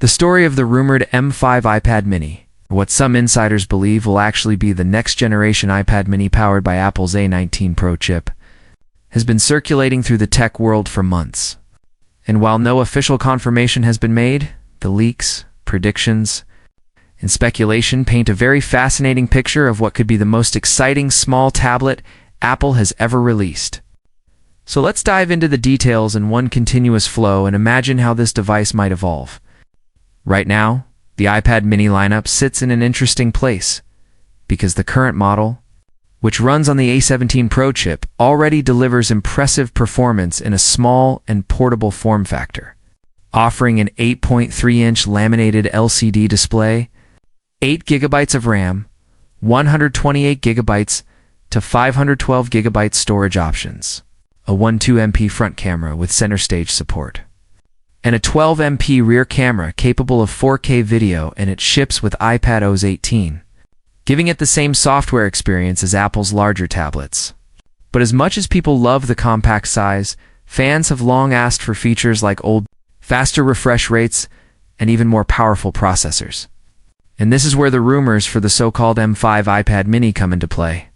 The story of the rumored M5 iPad mini, what some insiders believe will actually be the next-generation iPad mini powered by Apple's A19 Pro chip, has been circulating through the tech world for months. And while no official confirmation has been made, the leaks, predictions, and speculation paint a very fascinating picture of what could be the most exciting small tablet Apple has ever released. So let's dive into the details in one continuous flow and imagine how this device might evolve. Right now, the iPad mini lineup sits in an interesting place, because the current model, which runs on the A17 Pro chip, already delivers impressive performance in a small and portable form factor, offering an 8.3-inch laminated LCD display, 8 GB of RAM, 128 GB to 512 GB storage options, a 12MP front camera with center stage support, and a 12MP rear camera capable of 4K video, and it ships with iPadOS 18, giving it the same software experience as Apple's larger tablets. But as much as people love the compact size, fans have long asked for features like faster refresh rates and even more powerful processors. And this is where the rumors for the so-called M5 iPad mini come into play.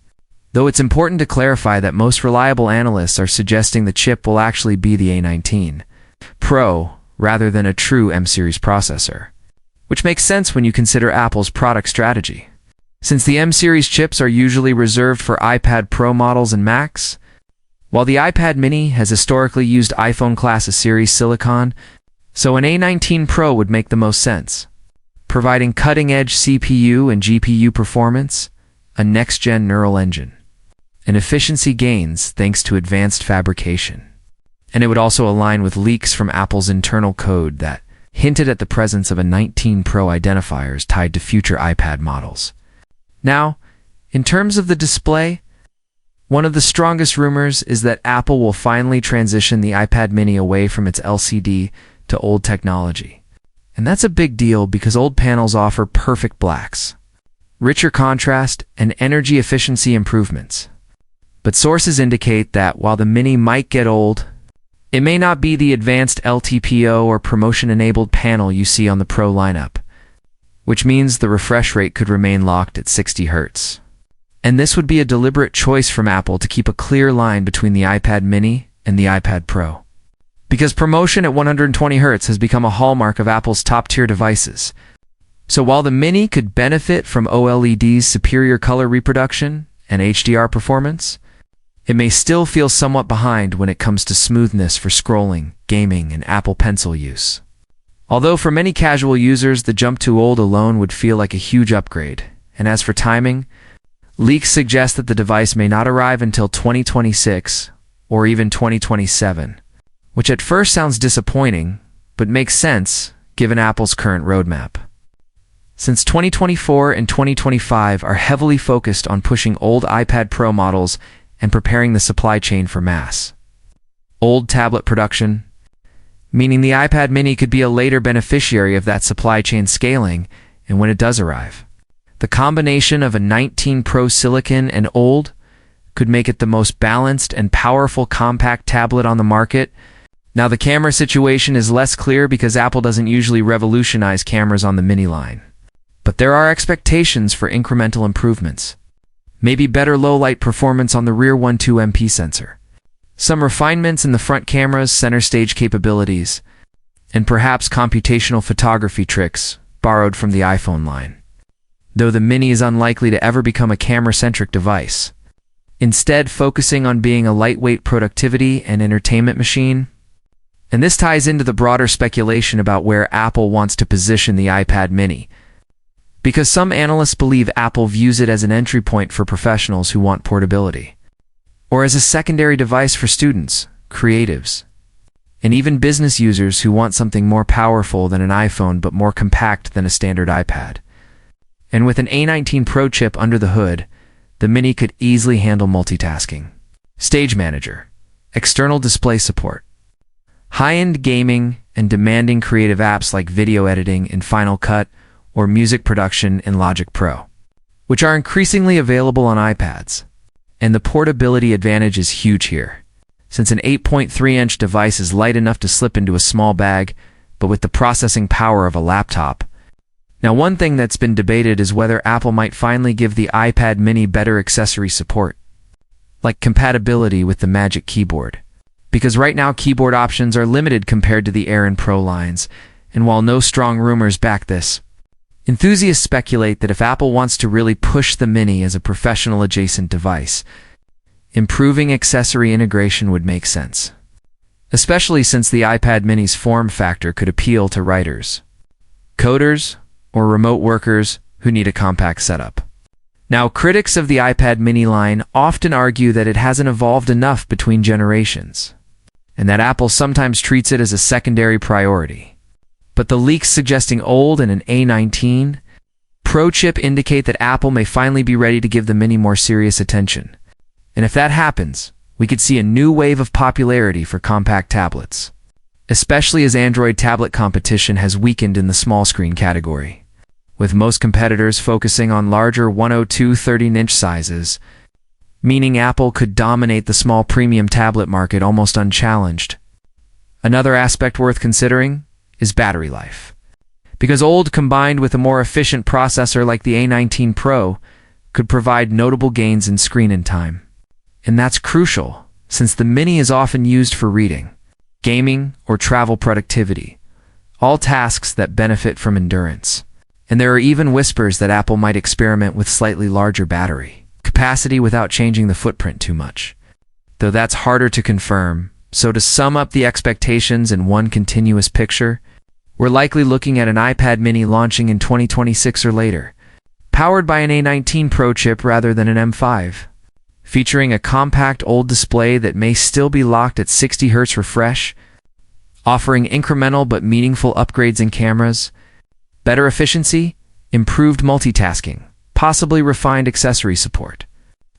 Though it's important to clarify that most reliable analysts are suggesting the chip will actually be the A19 Pro rather than a true M-series processor, which makes sense when you consider Apple's product strategy. Since the M-series chips are usually reserved for iPad Pro models and Macs, while the iPad mini has historically used iPhone class A series silicon, so an A19 Pro would make the most sense, providing cutting-edge CPU and GPU performance, a next-gen neural engine, and efficiency gains thanks to advanced fabrication. And it would also align with leaks from Apple's internal code that hinted at the presence of A19 Pro identifiers tied to future iPad models. Now, in terms of the display, one of the strongest rumors is that Apple will finally transition the iPad mini away from its LCD to OLED technology. And that's a big deal because OLED panels offer perfect blacks, richer contrast, and energy efficiency improvements. But sources indicate that while the mini might get old, it may not be the advanced LTPO or promotion-enabled panel you see on the Pro lineup, which means the refresh rate could remain locked at 60 Hz. And this would be a deliberate choice from Apple to keep a clear line between the iPad mini and the iPad Pro. Because promotion at 120 Hz has become a hallmark of Apple's top-tier devices. So while the mini could benefit from OLED's superior color reproduction and HDR performance, it may still feel somewhat behind when it comes to smoothness for scrolling, gaming, and Apple Pencil use. Although for many casual users, the jump to OLED alone would feel like a huge upgrade. And as for timing, leaks suggest that the device may not arrive until 2026 or even 2027. Which at first sounds disappointing, but makes sense given Apple's current roadmap. Since 2024 and 2025 are heavily focused on pushing old iPad Pro models and preparing the supply chain for mass OLED tablet production, meaning the iPad mini could be a later beneficiary of that supply chain scaling, and when it does arrive, the combination of A19 Pro silicon and OLED could make it the most balanced and powerful compact tablet on the market. Now, the camera situation is less clear because Apple doesn't usually revolutionize cameras on the mini line. But there are expectations for incremental improvements. Maybe better low-light performance on the rear 12MP sensor, some refinements in the front camera's center stage capabilities, and perhaps computational photography tricks borrowed from the iPhone line. Though the mini is unlikely to ever become a camera-centric device, instead focusing on being a lightweight productivity and entertainment machine. And this ties into the broader speculation about where Apple wants to position the iPad mini, because some analysts believe Apple views it as an entry point for professionals who want portability, or as a secondary device for students, creatives, and even business users who want something more powerful than an iPhone but more compact than a standard iPad. And with an A19 Pro chip under the hood, the mini could easily handle multitasking, stage manager, external display support, high-end gaming, and demanding creative apps like video editing in Final Cut or music production in Logic Pro, which are increasingly available on iPads. And the portability advantage is huge here, since an 8.3-inch device is light enough to slip into a small bag, but with the processing power of a laptop. Now, one thing that's been debated is whether Apple might finally give the iPad mini better accessory support, like compatibility with the Magic Keyboard. Because right now keyboard options are limited compared to the Air and Pro lines, and while no strong rumors back this, enthusiasts speculate that if Apple wants to really push the Mini as a professional adjacent device, improving accessory integration would make sense, especially since the iPad Mini's form factor could appeal to writers, coders, or remote workers who need a compact setup. Now, critics of the iPad Mini line often argue that it hasn't evolved enough between generations, and that Apple sometimes treats it as a secondary priority. But the leaks suggesting OLED and an A19 Pro chip indicate that Apple may finally be ready to give the Mini more serious attention. And if that happens, we could see a new wave of popularity for compact tablets, especially as Android tablet competition has weakened in the small screen category, with most competitors focusing on larger 102/13-inch sizes, meaning Apple could dominate the small premium tablet market almost unchallenged. Another aspect worth considering is battery life, because OLED combined with a more efficient processor like the A19 Pro could provide notable gains in screen-in time. And that's crucial, since the Mini is often used for reading, gaming, or travel productivity, all tasks that benefit from endurance. And there are even whispers that Apple might experiment with slightly larger battery capacity without changing the footprint too much, though that's harder to confirm. So to sum up the expectations in one continuous picture, we're likely looking at an iPad Mini launching in 2026 or later, powered by an A19 Pro chip rather than an M5, featuring a compact OLED display that may still be locked at 60 Hz refresh, offering incremental but meaningful upgrades in cameras, better efficiency, improved multitasking, possibly refined accessory support,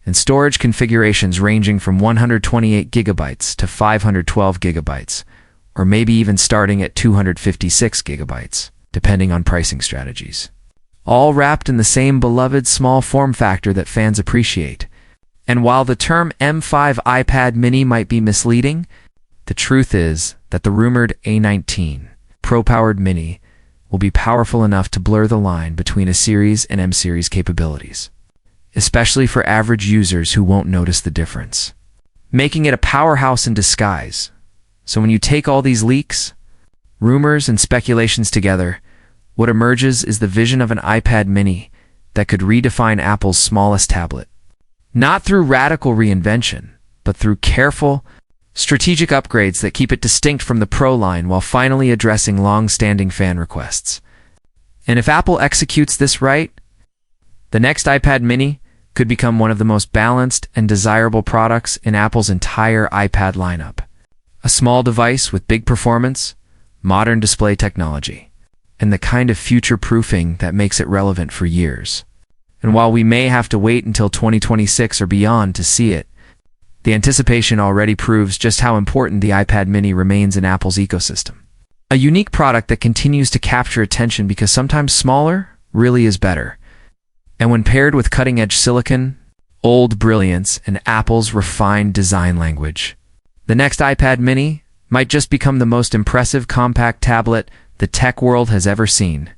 and storage configurations ranging from 128 GB to 512 GB, or maybe even starting at 256 GB, depending on pricing strategies. All wrapped in the same beloved small form factor that fans appreciate. And while the term M5 iPad Mini might be misleading, the truth is that the rumored A19 Pro-powered Mini will be powerful enough to blur the line between a series and M-series capabilities, especially for average users who won't notice the difference, making it a powerhouse in disguise. So when you take all these leaks, rumors, and speculations together, what emerges is the vision of an iPad Mini that could redefine Apple's smallest tablet, not through radical reinvention, but through careful, strategic upgrades that keep it distinct from the Pro line while finally addressing long-standing fan requests. And if Apple executes this right, the next iPad Mini could become one of the most balanced and desirable products in Apple's entire iPad lineup. A small device with big performance, modern display technology, and the kind of future-proofing that makes it relevant for years. And while we may have to wait until 2026 or beyond to see it, the anticipation already proves just how important the iPad Mini remains in Apple's ecosystem. A unique product that continues to capture attention because sometimes smaller really is better. And when paired with cutting-edge silicon, OLED brilliance, and Apple's refined design language, the next iPad Mini might just become the most impressive compact tablet the tech world has ever seen.